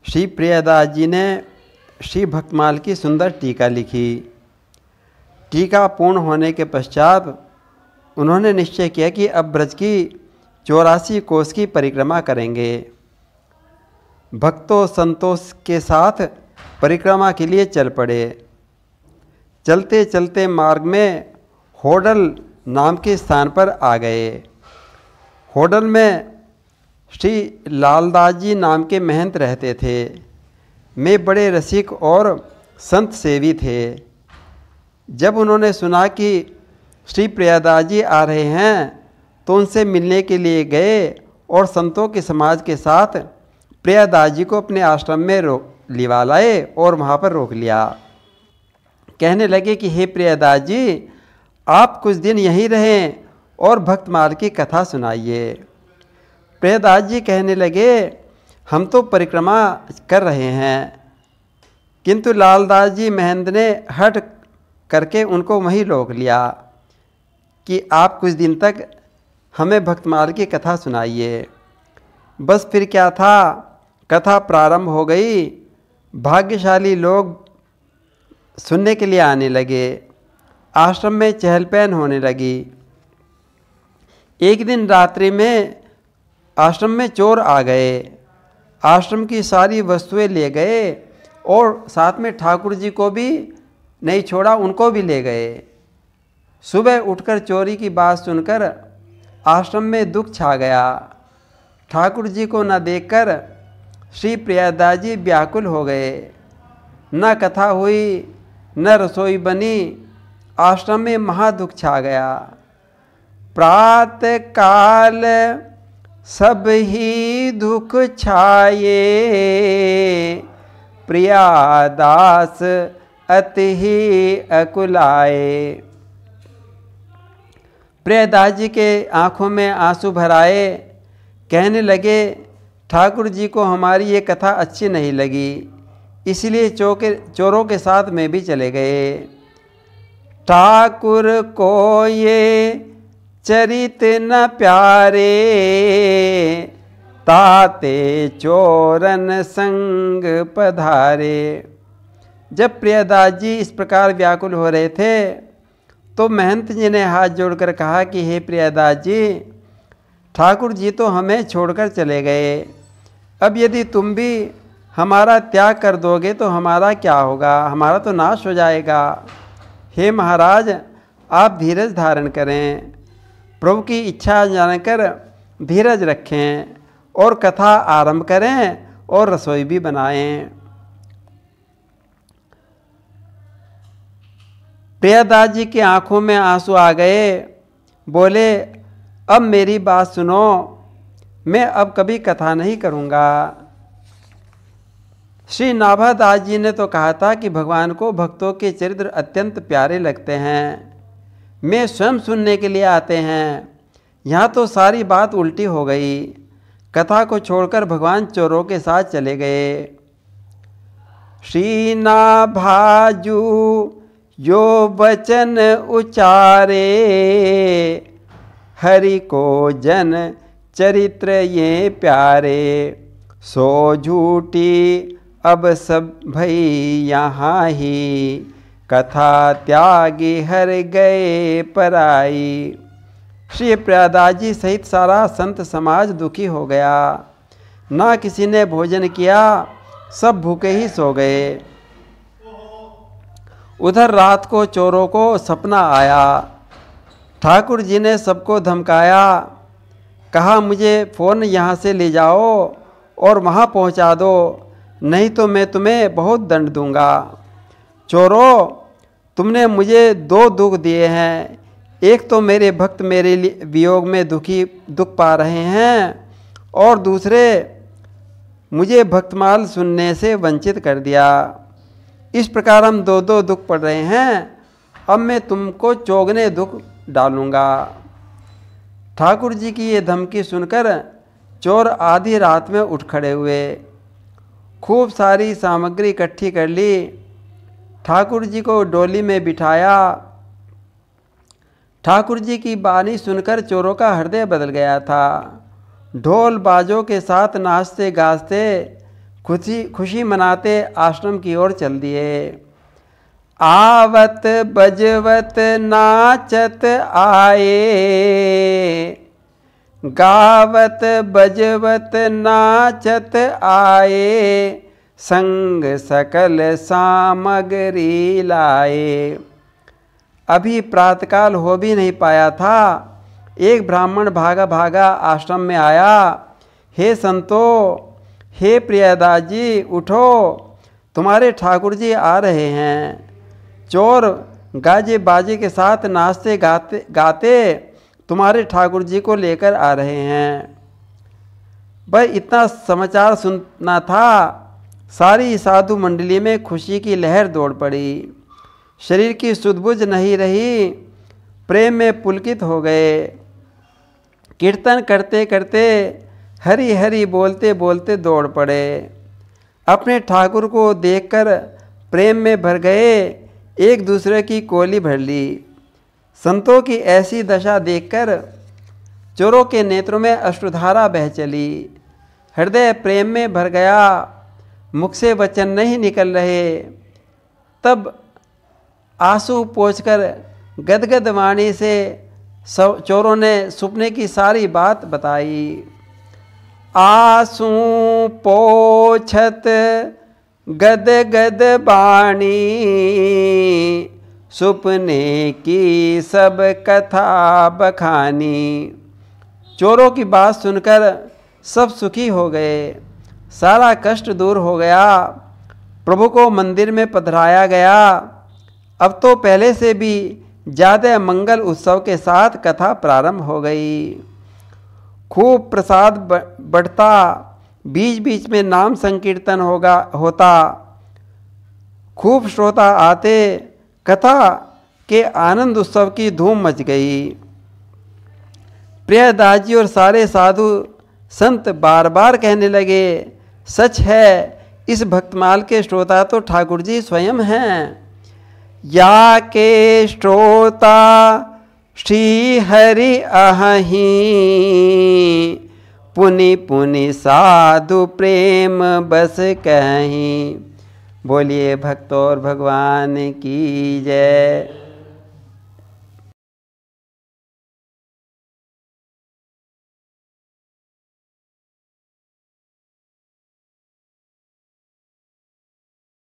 श्री प्रियदास जी ने श्री भक्तमाल की सुंदर टीका लिखी। टीका पूर्ण होने के पश्चात उन्होंने निश्चय किया कि अब ब्रज की 84 कोस की परिक्रमा करेंगे। भक्तों संतों के साथ परिक्रमा के लिए चल पड़े। चलते चलते मार्ग में होडल नाम के स्थान पर आ गए। होडल में श्री लालदास जी नाम के महंत रहते थे। वे बड़े रसिक और संत सेवी थे। जब उन्होंने सुना कि श्री प्रियदास जी आ रहे हैं तो उनसे मिलने के लिए गए और संतों के समाज के साथ प्रियदास जी को अपने आश्रम में लिवा लाए और वहाँ पर रोक लिया। कहने लगे कि हे प्रियदास जी, आप कुछ दिन यहीं रहें और भक्तमाल की कथा सुनाइए। प्रियदास जी कहने लगे, हम तो परिक्रमा कर रहे हैं। किंतु लालदास जी महंत ने हट करके उनको वहीं रोक लिया कि आप कुछ दिन तक हमें भक्तमाल की कथा सुनाइए। बस फिर क्या था, कथा प्रारंभ हो गई। भाग्यशाली लोग सुनने के लिए आने लगे। आश्रम में चहल पहल होने लगी। एक दिन रात्रि में आश्रम में चोर आ गए। आश्रम की सारी वस्तुएं ले गए और साथ में ठाकुर जी को भी नहीं छोड़ा, उनको भी ले गए। सुबह उठकर चोरी की बात सुनकर आश्रम में दुख छा गया। ठाकुर जी को न देखकर श्री प्रियदास जी व्याकुल हो गए। न कथा हुई, न रसोई बनी। आश्रम में महादुख छा गया। प्रातः काल सब ही दुख छाये, प्रियदास अति ही अकुलाए। प्रियदास जी के आंखों में आंसू भराए। कहने लगे, ठाकुर जी को हमारी ये कथा अच्छी नहीं लगी, इसलिए चोरों के साथ में भी चले गए। ठाकुर को ये चरित न प्यारे, ताते चोरन संग पधारे। जब प्रियदास जी इस प्रकार व्याकुल हो रहे थे तो महंत जी ने हाथ जोड़कर कहा कि हे प्रियदास जी, ठाकुर जी तो हमें छोड़कर चले गए। अब यदि तुम भी हमारा त्याग कर दोगे तो हमारा क्या होगा, हमारा तो नाश हो जाएगा। हे महाराज, आप धीरज धारण करें, प्रभु की इच्छा जानकर धीरज रखें और कथा आरंभ करें और रसोई भी बनाएं। प्रियदास जी की आंखों में आंसू आ गए। बोले, अब मेरी बात सुनो, मैं अब कभी कथा नहीं करूँगा। श्री नाभादास जी ने तो कहा था कि भगवान को भक्तों के चरित्र अत्यंत प्यारे लगते हैं, मैं स्वयं सुनने के लिए आते हैं। यहाँ तो सारी बात उल्टी हो गई। कथा को छोड़कर भगवान चोरों के साथ चले गए। श्री नाभाजू यो वचन उचारे, हरि को जन चरित्र ये प्यारे। सो झूठी अब सब भई यहाँ ही, कथा त्यागी हर गए पराई। श्री प्रियदास जी सहित सारा संत समाज दुखी हो गया। ना किसी ने भोजन किया, सब भूखे ही सो गए। उधर रात को चोरों को सपना आया। ठाकुर जी ने सबको धमकाया, कहा मुझे फ़ौरन यहाँ से ले जाओ और वहाँ पहुँचा दो, नहीं तो मैं तुम्हें बहुत दंड दूंगा। चोरों, तुमने मुझे दो दुख दिए हैं। एक तो मेरे भक्त मेरे वियोग में दुख पा रहे हैं, और दूसरे मुझे भक्तमाल सुनने से वंचित कर दिया। इस प्रकार हम दो दो दुख पड़ रहे हैं। अब मैं तुमको चौगने दुख डालूंगा। ठाकुर जी की ये धमकी सुनकर चोर आधी रात में उठ खड़े हुए। खूब सारी सामग्री इकट्ठी कर ली। ठाकुर जी को डोली में बिठाया। ठाकुर जी की बानी सुनकर चोरों का हृदय बदल गया था। ढोल बाजों के साथ नाचते गाजते खुशी मनाते आश्रम की ओर चल दिए। आवत बजवत नाचत आए, गावत बजवत नाचत आए, संग सकल सामग्री लाए। अभी प्रातःकाल हो भी नहीं पाया था, एक ब्राह्मण भागा भागा आश्रम में आया। हे संतो, हे प्रियदास जी, उठो, तुम्हारे ठाकुर जी आ रहे हैं। चोर गाजे बाजे के साथ नाचते गाते तुम्हारे ठाकुर जी को लेकर आ रहे हैं। भाई इतना समाचार सुनना था, सारी साधु मंडली में खुशी की लहर दौड़ पड़ी। शरीर की सुधबुझ नहीं रही, प्रेम में पुलकित हो गए। कीर्तन करते करते हरि हरि बोलते बोलते दौड़ पड़े। अपने ठाकुर को देखकर प्रेम में भर गए, एक दूसरे की कोली भर ली। संतों की ऐसी दशा देखकर चोरों के नेत्रों में अश्रुधारा बह चली। हृदय प्रेम में भर गया, मुख से वचन नहीं निकल रहे। तब आंसू पोंछकर गदगद वाणी से चोरों ने सुपने की सारी बात बताई। आंसू पोछत गदगद वाणी, सुपने की सब कथा बखानी। चोरों की बात सुनकर सब सुखी हो गए, सारा कष्ट दूर हो गया। प्रभु को मंदिर में पधराया गया। अब तो पहले से भी ज़्यादा मंगल उत्सव के साथ कथा प्रारंभ हो गई। खूब प्रसाद बढ़ता, बीच बीच में नाम संकीर्तन होता। खूब श्रोता आते, कथा के आनंद उत्सव की धूम मच गई। प्रियदास जी और सारे साधु संत बार बार कहने लगे, सच है, इस भक्तमाल के श्रोता तो ठाकुर जी स्वयं हैं। या के श्रोता श्री हरि अहि, पुनि पुनि साधु प्रेम बस कहीं। बोलिए भक्त और भगवान की जय।